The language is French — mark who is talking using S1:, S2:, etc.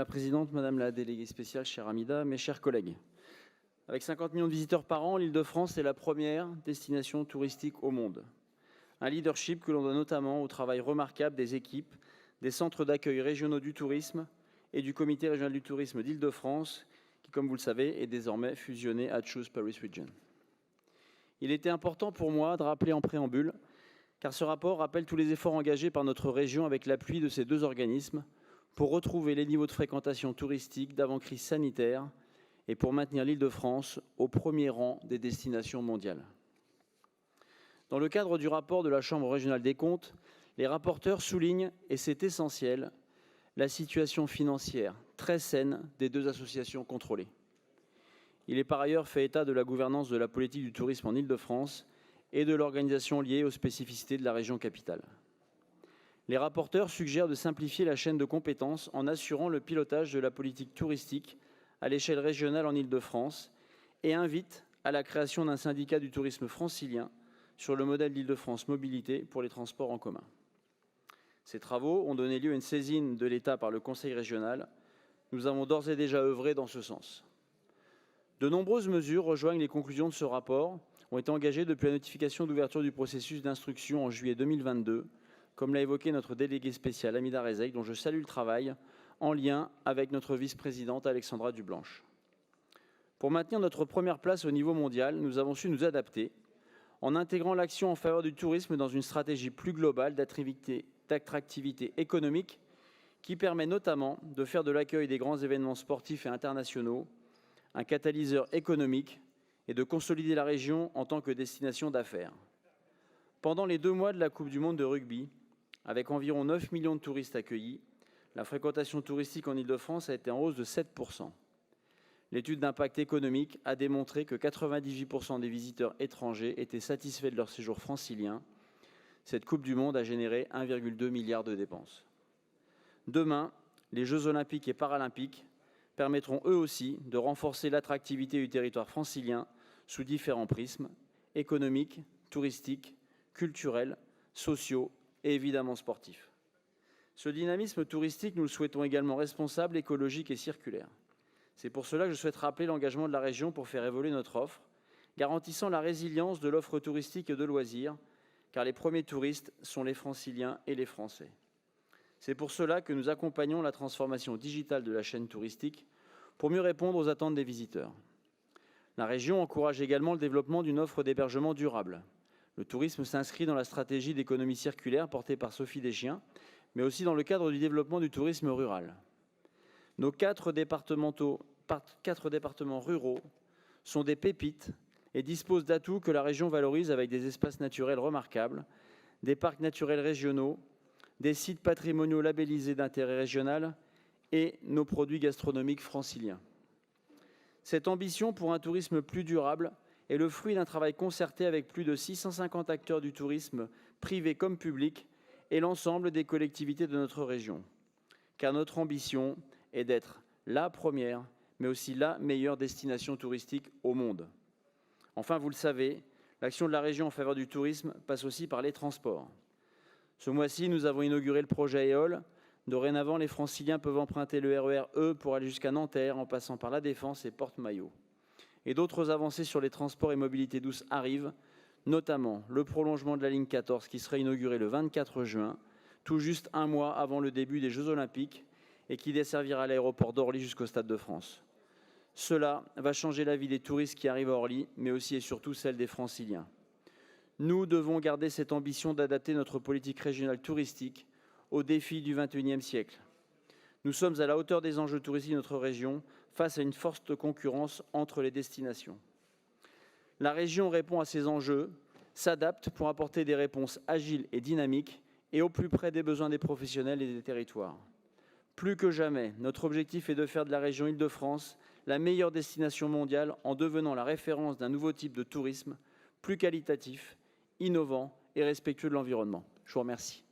S1: La présidente, madame la déléguée spéciale, chère Hamida, mes chers collègues. Avec 50 millions de visiteurs par an, l'Île-de-France est la première destination touristique au monde. Un leadership que l'on doit notamment au travail remarquable des équipes, des centres d'accueil régionaux du tourisme et du comité régional du tourisme d'Île-de-France, qui, comme vous le savez, est désormais fusionné à Choose Paris Region. Il était important pour moi de rappeler en préambule, car ce rapport rappelle tous les efforts engagés par notre région avec l'appui de ces deux organismes, pour retrouver les niveaux de fréquentation touristique d'avant-crise sanitaire et pour maintenir l'Île-de-France au premier rang des destinations mondiales. Dans le cadre du rapport de la Chambre régionale des comptes, les rapporteurs soulignent, et c'est essentiel, la situation financière très saine des deux associations contrôlées. Il est par ailleurs fait état de la gouvernance de la politique du tourisme en Île-de-France et de l'organisation liée aux spécificités de la région capitale. Les rapporteurs suggèrent de simplifier la chaîne de compétences en assurant le pilotage de la politique touristique à l'échelle régionale en Île-de-France et invitent à la création d'un syndicat du tourisme francilien sur le modèle d'Île-de-France Mobilité pour les transports en commun. Ces travaux ont donné lieu à une saisine de l'État par le Conseil régional. Nous avons d'ores et déjà œuvré dans ce sens. De nombreuses mesures rejoignent les conclusions de ce rapport, ont été engagées depuis la notification d'ouverture du processus d'instruction en juillet 2022, comme l'a évoqué notre déléguée spéciale Hamida Rezaï, dont je salue le travail, en lien avec notre vice-présidente Alexandra Dublanche. Pour maintenir notre première place au niveau mondial, nous avons su nous adapter en intégrant l'action en faveur du tourisme dans une stratégie plus globale d'attractivité économique qui permet notamment de faire de l'accueil des grands événements sportifs et internationaux un catalyseur économique et de consolider la région en tant que destination d'affaires. Pendant les 2 mois de la Coupe du monde de rugby, avec environ 9 millions de touristes accueillis, la fréquentation touristique en Île-de-France a été en hausse de 7%. L'étude d'impact économique a démontré que 98% des visiteurs étrangers étaient satisfaits de leur séjour francilien. Cette Coupe du monde a généré 1,2 milliard de dépenses. Demain, les Jeux olympiques et paralympiques permettront eux aussi de renforcer l'attractivité du territoire francilien sous différents prismes, économiques, touristiques, culturels, sociaux et évidemment sportifs. Ce dynamisme touristique, nous le souhaitons également responsable, écologique et circulaire. C'est pour cela que je souhaite rappeler l'engagement de la région pour faire évoluer notre offre, garantissant la résilience de l'offre touristique et de loisirs, car les premiers touristes sont les Franciliens et les Français. C'est pour cela que nous accompagnons la transformation digitale de la chaîne touristique pour mieux répondre aux attentes des visiteurs. La région encourage également le développement d'une offre d'hébergement durable. Le tourisme s'inscrit dans la stratégie d'économie circulaire portée par Sophie Deschien, mais aussi dans le cadre du développement du tourisme rural. Nos 4 départements ruraux sont des pépites et disposent d'atouts que la région valorise avec des espaces naturels remarquables, des parcs naturels régionaux, des sites patrimoniaux labellisés d'intérêt régional et nos produits gastronomiques franciliens. Cette ambition pour un tourisme plus durable est le fruit d'un travail concerté avec plus de 650 acteurs du tourisme, privés comme publics, et l'ensemble des collectivités de notre région. Car notre ambition est d'être la première, mais aussi la meilleure destination touristique au monde. Enfin, vous le savez, l'action de la région en faveur du tourisme passe aussi par les transports. Ce mois-ci, nous avons inauguré le projet EOL. Dorénavant, les Franciliens peuvent emprunter le RER E pour aller jusqu'à Nanterre en passant par La Défense et Porte-Maillot. Et d'autres avancées sur les transports et mobilités douces arrivent, notamment le prolongement de la ligne 14 qui sera inaugurée le 24 juin, tout juste 1 mois avant le début des Jeux olympiques et qui desservira l'aéroport d'Orly jusqu'au Stade de France. Cela va changer la vie des touristes qui arrivent à Orly, mais aussi et surtout celle des Franciliens. Nous devons garder cette ambition d'adapter notre politique régionale touristique aux défis du XXIe siècle. Nous sommes à la hauteur des enjeux touristiques de notre région face à une forte concurrence entre les destinations. La région répond à ces enjeux, s'adapte pour apporter des réponses agiles et dynamiques et au plus près des besoins des professionnels et des territoires. Plus que jamais, notre objectif est de faire de la région Île-de-France la meilleure destination mondiale en devenant la référence d'un nouveau type de tourisme plus qualitatif, innovant et respectueux de l'environnement. Je vous remercie.